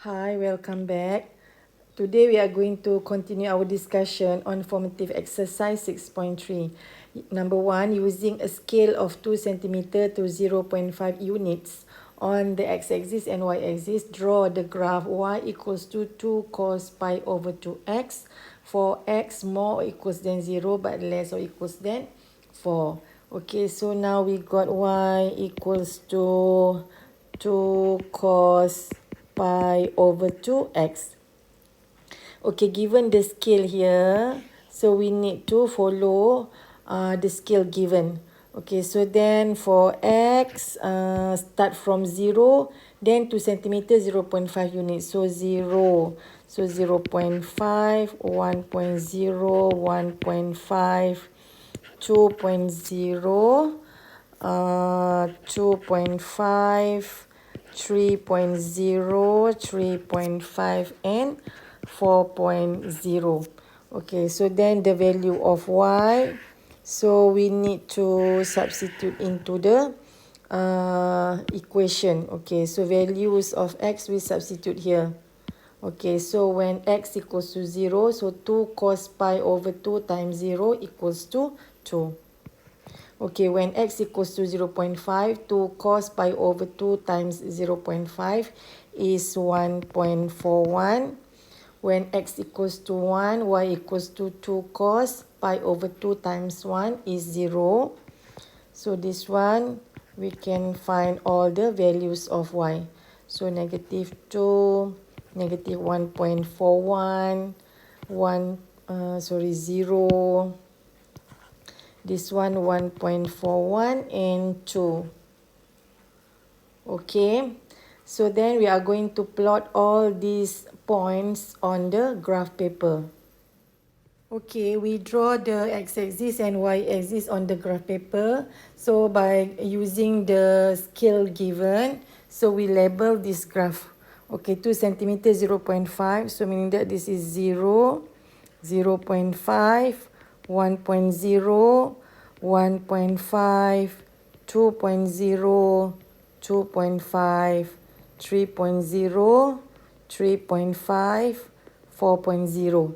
Hi, welcome back. Today we are going to continue our discussion on formative exercise 6.3. Number 1, using a scale of 2 centimeter to 0.5 units on the x-axis and y-axis, draw the graph y equals to 2 cos pi over 2x for x more or equals than 0 but less or equals than 4. Okay, so now we got y equals to 2 cos pi over 2x. Okay, given the scale here, so we need to follow the scale given. Okay, so then for x, start from 0, then 2 centimeters, 0.5 units. So 0, so 0.5, 1.0, 1.5, 2.0, 2.5, 3.0, 3.5 and 4.0. Okay, so then the value of y, so we need to substitute into the equation. Okay, so values of x we substitute here. Okay, so when x equals to 0, so 2 cos pi over 2 times 0 equals to 2. Okay, when x equals to 0.5, 2 cos pi over 2 times 0.5 is 1.41. When x equals to 1, y equals to 2 cos pi over 2 times 1 is 0. So this one, we can find all the values of y. So negative 2, negative 1.41, 0. This one 1.41 and 2. Okay, so then we are going to plot all these points on the graph paper. Okay, we draw the x-axis and y-axis on the graph paper. So by using the scale given, so we label this graph. Okay, 2 centimeters, 0.5. So meaning that this is 0, 0.5, 1.0, 1.5, 2.0, 2.5, 3.0, 3.5, 4.0.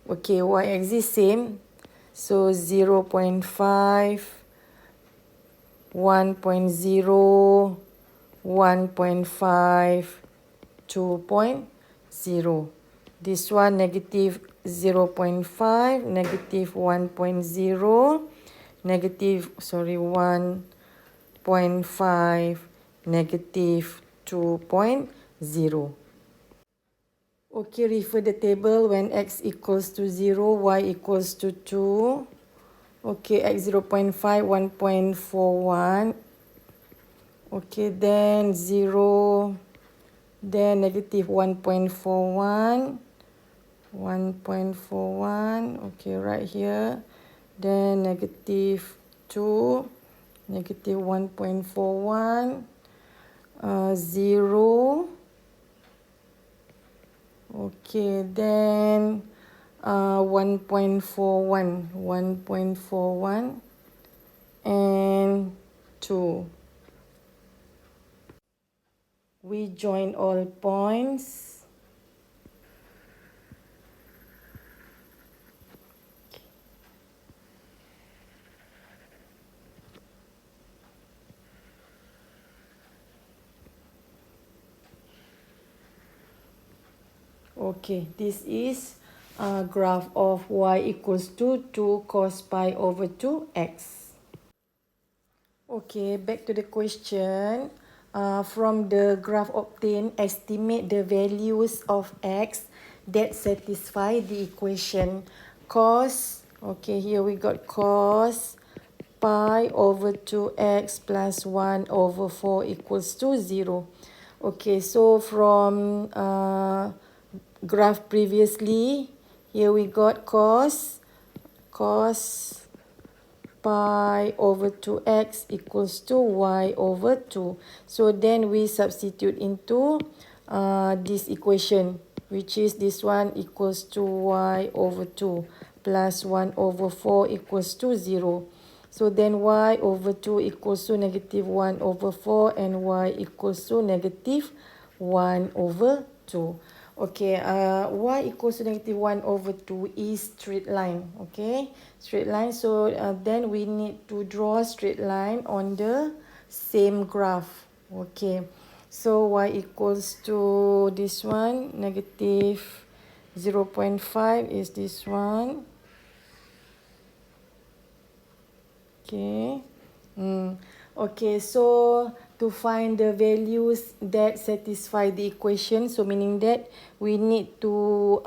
Okay, y-axis same. So 0.5, 1.0, 1.5, 2.0. This one negative 0.5, negative 1.0, negative 1.5, negative 2.0. Okay, refer the table when x equals to 0, y equals to 2. Okay, x 0.5, 1.41. Okay, then 0, then negative 1.41. 1.41, okay, right here. Then negative 2, negative 1.41, 0. Okay, then 1.41, 1.41 and 2. We join all points. Okay, this is a graph of y equals to 2 cos pi over 2x. Okay, back to the question. From the graph obtained, estimate the values of x that satisfy the equation cos. Okay, here we got cos pi over 2x plus 1 over 4 equals to 0. Okay, so from graph previously, here we got cos pi over 2x equals to y over 2. So then we substitute into this equation, which is this one equals to y over 2 plus 1 over 4 equals to 0. So then y over 2 equals to negative 1 over 4 and y equals to negative 1 over 2. Okay, y equals to negative 1 over 2 is straight line. Okay, straight line. So then we need to draw a straight line on the same graph. Okay, so y equals to this one, negative 0.5 is this one. Okay. Okay, so to find the values that satisfy the equation, so meaning that we need to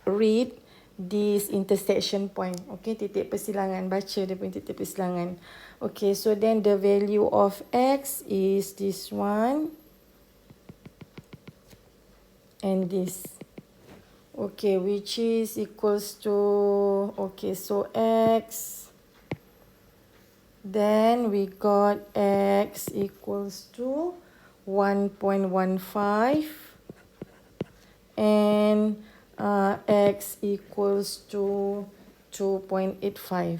read this intersection point. Okay, titik persilangan, baca dia punya titik persilangan. Okay, so then the value of x is this one and this. Okay, which is equals to, okay, so x, then we got x equals to 1.15 and x equals to 2.85.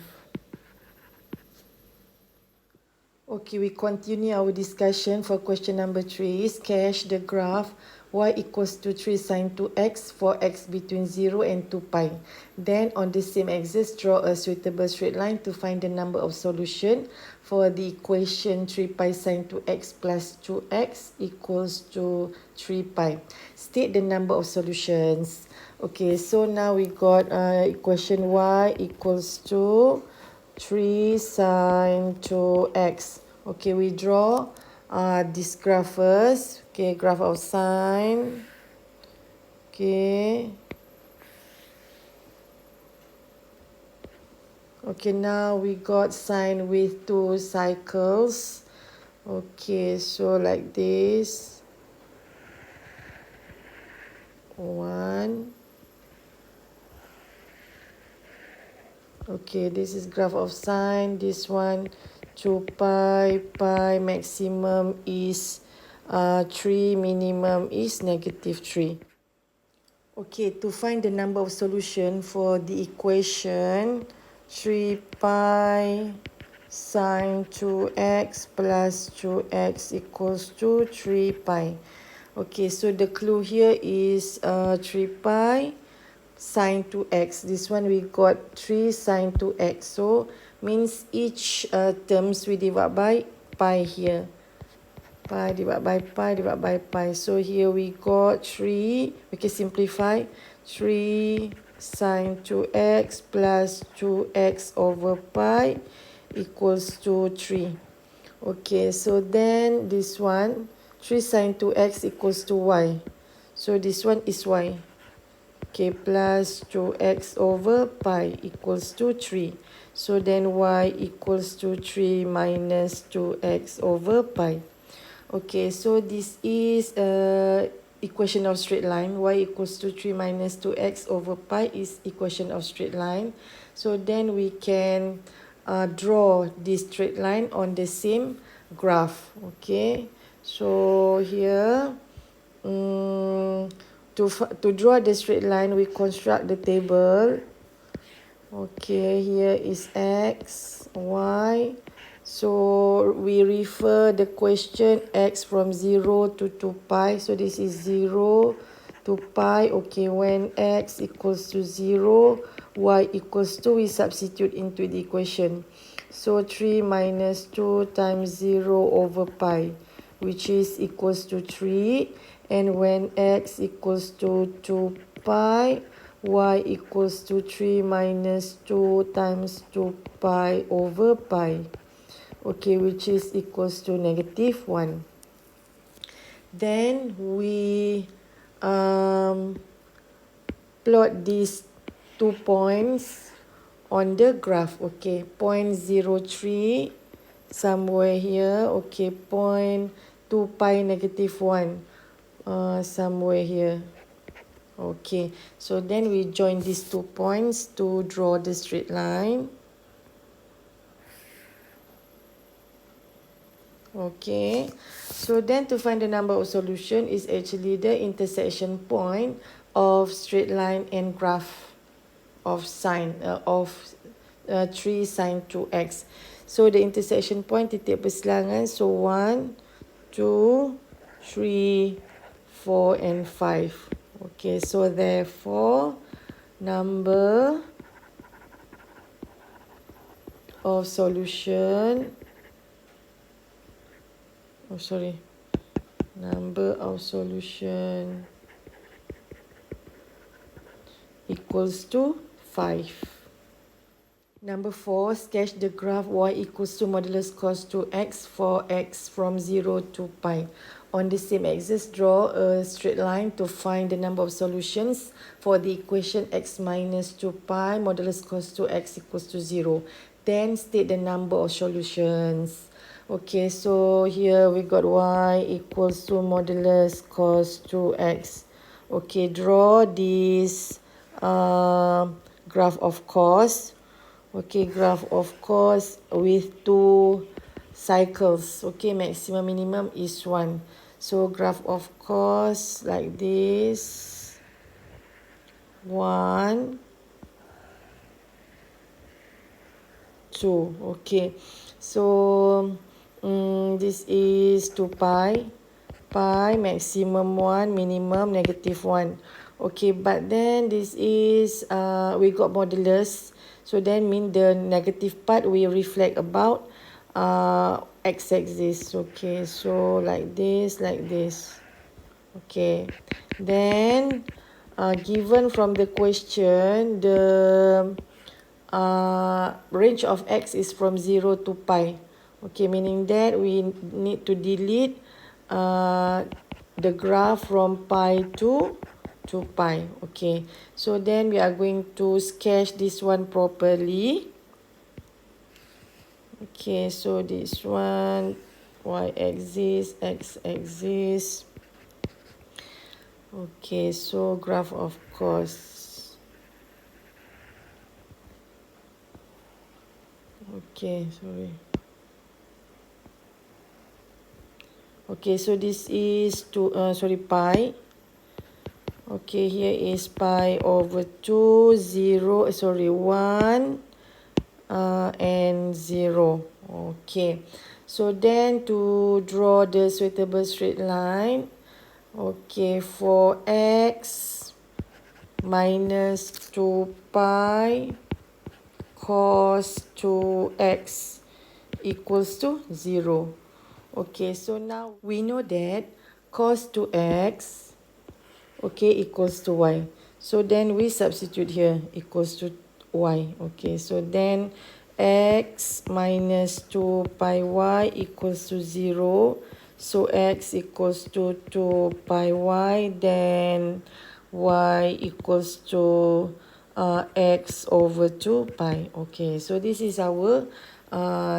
Okay, we continue our discussion for question number 3. Sketch the graph y equals to 3 sine 2x for x between 0 and 2 pi. Then on the same axis, draw a suitable straight line to find the number of solution for the equation 3 pi sine 2x plus 2x equals to 3 pi. State the number of solutions. Okay, so now we got equation y equals to 3 sine 2x. Okay, we draw this graph first. Okay, graph of sine. Okay. Okay, now we got sine with 2 cycles. Okay, so like this. 1. Okay, this is graph of sine. This one 2 pi, pi maximum is 3, minimum is negative 3. Okay, to find the number of solution for the equation 3 pi sine 2x plus 2x equals to 3 pi. Okay, so the clue here is 3 pi sine 2x. This one we got 3 sine 2x. So means each terms we divide by pi here. Pi divided by pi divided by pi. So here we got 3. We can simplify. 3 sine 2x plus 2x over pi equals to 3. Okay, so then this one 3 sine 2x equals to y. So this one is y. Okay, plus 2x over pi equals to 3. So then y equals to 3 minus 2x over pi. Okay, so this is equation of straight line. Y equals to 3 minus 2x over pi is equation of straight line. So then we can draw this straight line on the same graph. Okay, so here to draw the straight line, we construct the table. Okay, here is x, y. So we refer the question x from 0 to 2 pi. So this is 0 to pi. Okay, when x equals to 0, y equals 2, we substitute into the equation. So 3 minus 2 times 0 over pi, which is equals to 3. And when x equals to 2 pi, y equals to 3 minus 2 times 2 pi over pi. Okay, which is equals to negative 1. Then we plot these 2 points on the graph. Okay, point 03 somewhere here. Okay, point 2 pi negative 1 somewhere here. Okay, so then we join these 2 points to draw the straight line. Okay, so then to find the number of solution is actually the intersection point of straight line and graph of sine of 3 sine 2x. So the intersection point titik persilangan. So 1, 2, 3, 4, and 5. Okay, so therefore, number of solution, number of solution equals to 5. Number 4, sketch the graph y equals to modulus cos 2x for x from 0 to pi. On the same axis, draw a straight line to find the number of solutions for the equation x minus 2 pi modulus cos 2x equals to 0. Then state the number of solutions. Okay, so here we got y equals to modulus cos 2x. Okay, draw this graph of cos. Okay, graph of cos with 2 cycles. Okay, maximum minimum is 1. So graph of cos like this. 1, 2. Okay, so this is 2 pi. Pi maximum 1, minimum negative 1. Okay, but then this is we got modulus. So then mean the negative part we reflect about x-axis. Okay, so like this. Okay, then given from the question, the range of x is from 0 to pi. Okay, meaning that we need to delete the graph from pi to pi. Okay, so then we are going to sketch this one properly. Okay, so this one, y-axis, x-axis. Okay, so graph of cos. Okay, sorry. Okay, so this is pi. Okay, here is pi over 2, 1 and 0. Okay, so then to draw the suitable straight line, okay, for x minus 2 pi cos 2x equals to 0. Okay, so now we know that cos 2x, okay, equals to y. So then we substitute here equals to y. Okay, so then x minus 2 pi y equals to 0. So x equals to 2 pi y, then y equals to x over 2 pi. Okay, so this is our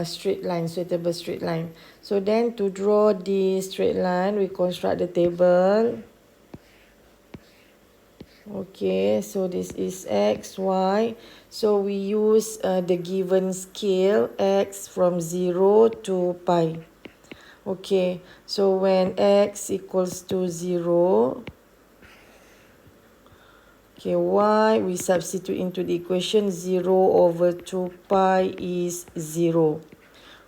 straight line, suitable straight line. So then to draw the straight line, we construct the table. Okay, so this is x, y. So we use the given scale x from 0 to pi. Okay, so when x equals to 0, okay, y we substitute into the equation. 0 over 2 pi is 0.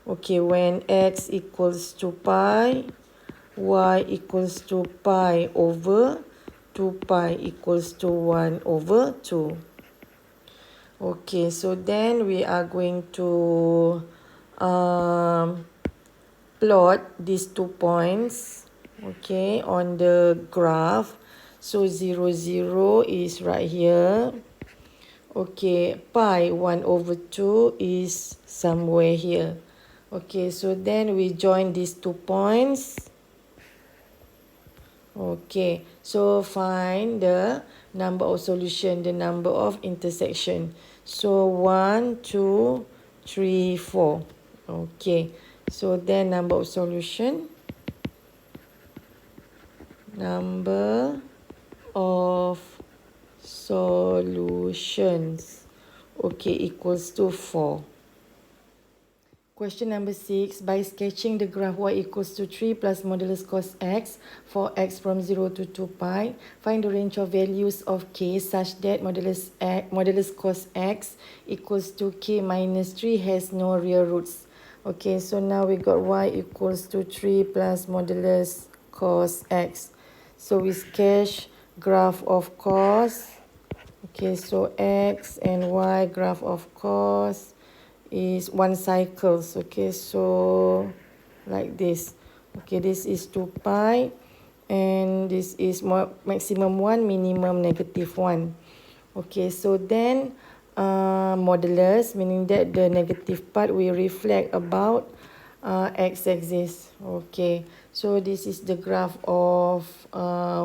Okay, when x equals to pi, y equals to pi over 2 pi equals to 1 over 2. Okay, so then we are going to plot these 2 points, okay, on the graph. So 0, 0 is right here. Okay, pi 1 over 2 is somewhere here. Okay, so then we join these 2 points. Okay, so find the number of solution, the number of intersection. So 1, 2, 3, 4. Okay, so then number of solution, number of solutions, okay, equals to 4. Question number 6. By sketching the graph y equals to 3 plus modulus cos x for x from 0 to 2 pi, find the range of values of k such that modulus cos x equals to k minus 3 has no real roots. Okay, so now we got y equals to 3 plus modulus cos x. So we sketch graph of cos. Okay, so x and y graph of cos is 1 cycles. Okay, so like this. Okay, this is 2 pi and this is maximum 1, minimum -1. Okay, so then modulus, meaning that the negative part will reflect about x-axis. Okay, so this is the graph of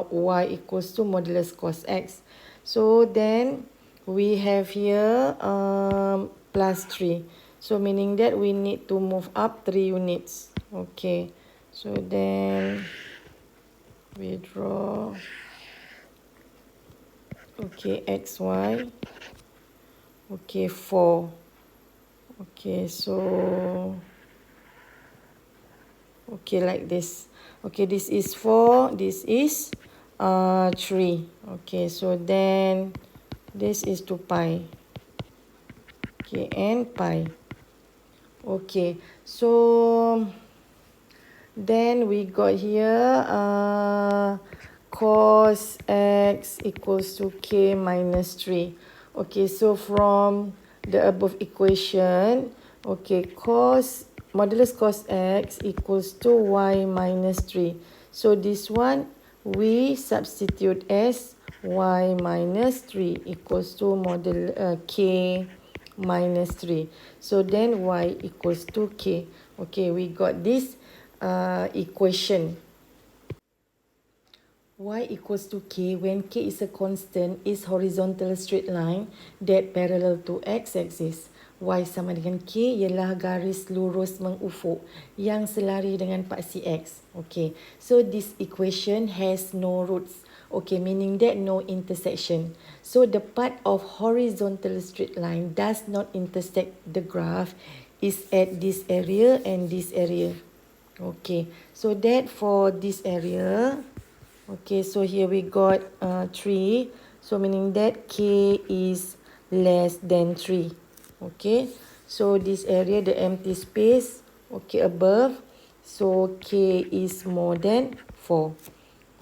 y equals to modulus cos x. So then we have here plus 3. So meaning that we need to move up 3 units. Okay, so then we draw, okay, xy, okay, 4. Okay, so okay, like this. Okay, this is 4, this is 3. Okay, so then this is 2 pi. Okay, and pi. Okay, so then we got here cos x equals to k minus 3. Okay, so from the above equation, okay, modulus cos x equals to y minus 3. So this one we substitute as y minus 3 equals to k minus 3. So then y equals to k. Okay, we got this equation. Y equals to k when k is a constant is horizontal straight line that parallel to x-axis. Y sama dengan k ialah garis lurus mengufuk yang selari dengan paksi x. Okay, so this equation has no roots. Okay, meaning that no intersection. So the part of horizontal straight line does not intersect the graph is at this area and this area. Okay, so that for this area. Okay, so here we got 3. So meaning that k is less than 3. Okay, so this area, the empty space, okay, above. So k is more than 4.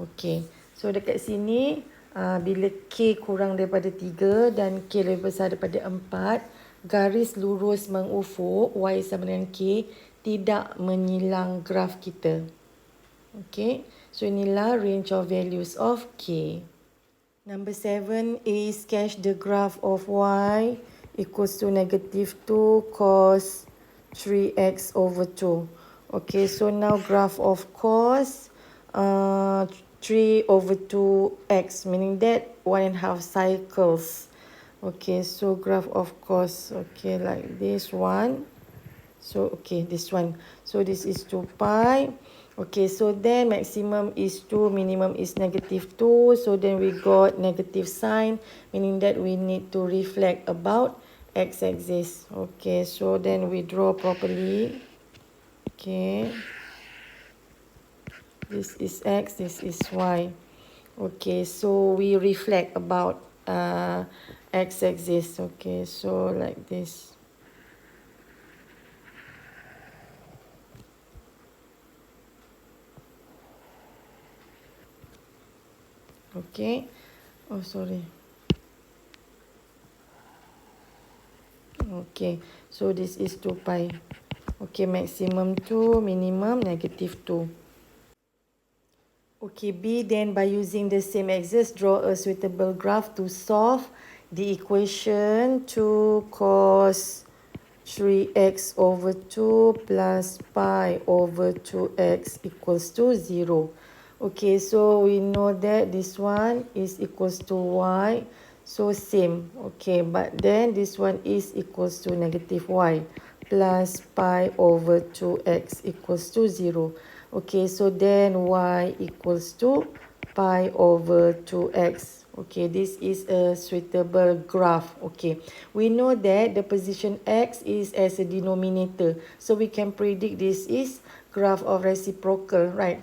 Okay, so dekat sini bila k kurang daripada 3 dan k lebih besar daripada 4, garis lurus mengufuk y sama dengan k tidak menyilang graf kita. Okay, so inilah range of values of k. Number 7 is sketch the graph of y equals to -2 cos 3x over 2. Okay, so now graph of cos 3 over 2x, meaning that 1.5 cycles. Okay, so graph of cos, okay, like this one. So, okay, this one. So, this is 2 pi. Okay, so then maximum is 2, minimum is -2. So, then we got negative sign, meaning that we need to reflect about x-axis. Okay, so then we draw properly. Okay. This is x, this is y. Okay, so we reflect about x-axis. Okay, so like this. Okay, oh sorry. Okay, so this is 2 pi. Okay, maximum 2, minimum -2. Okay, B, then by using the same axis, draw a suitable graph to solve the equation 2 cos 3x over 2 plus pi over 2x equals to 0. Okay, so we know that this one is equals to y. So same. Okay, but then this one is equals to -y plus pi over 2x equals to 0. Okay, so then y equals to pi over 2x. Okay, this is a suitable graph. Okay, we know that the position x is as a denominator. So we can predict this is graph of reciprocal, right?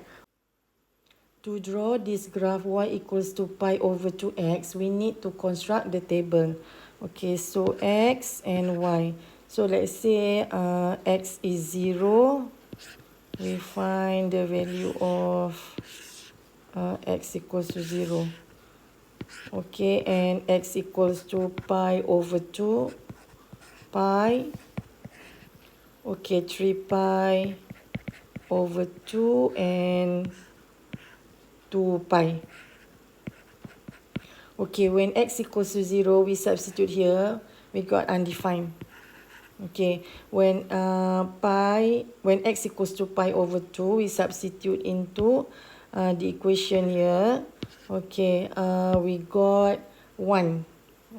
To draw this graph y equals to pi over 2x, we need to construct the table. Okay, so x and y. So let's say x is 0. We find the value of x equals to 0. Okay, and x equals to pi over 2 pi. Okay, 3 pi over 2 and 2 pi. Okay, when x equals to 0, we substitute here. We got undefined. Okay, when x equals to pi over 2, we substitute into the equation here. Okay, we got 1.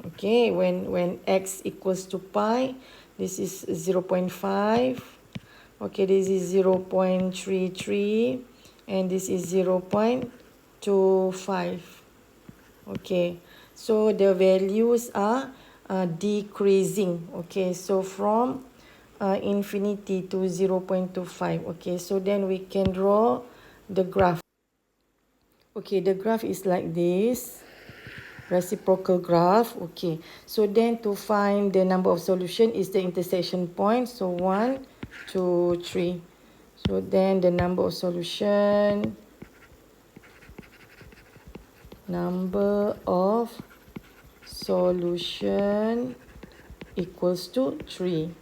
Okay, when x equals to pi, this is 0.5. Okay, this is 0.33 and this is 0.25. Okay, so the values are decreasing. Okay, so from infinity to 0.25. Okay, so then we can draw the graph. Okay, the graph is like this, reciprocal graph. Okay, so then to find the number of solution is the intersection point. So 1, 2, 3. So then the number of solution, equals to 3.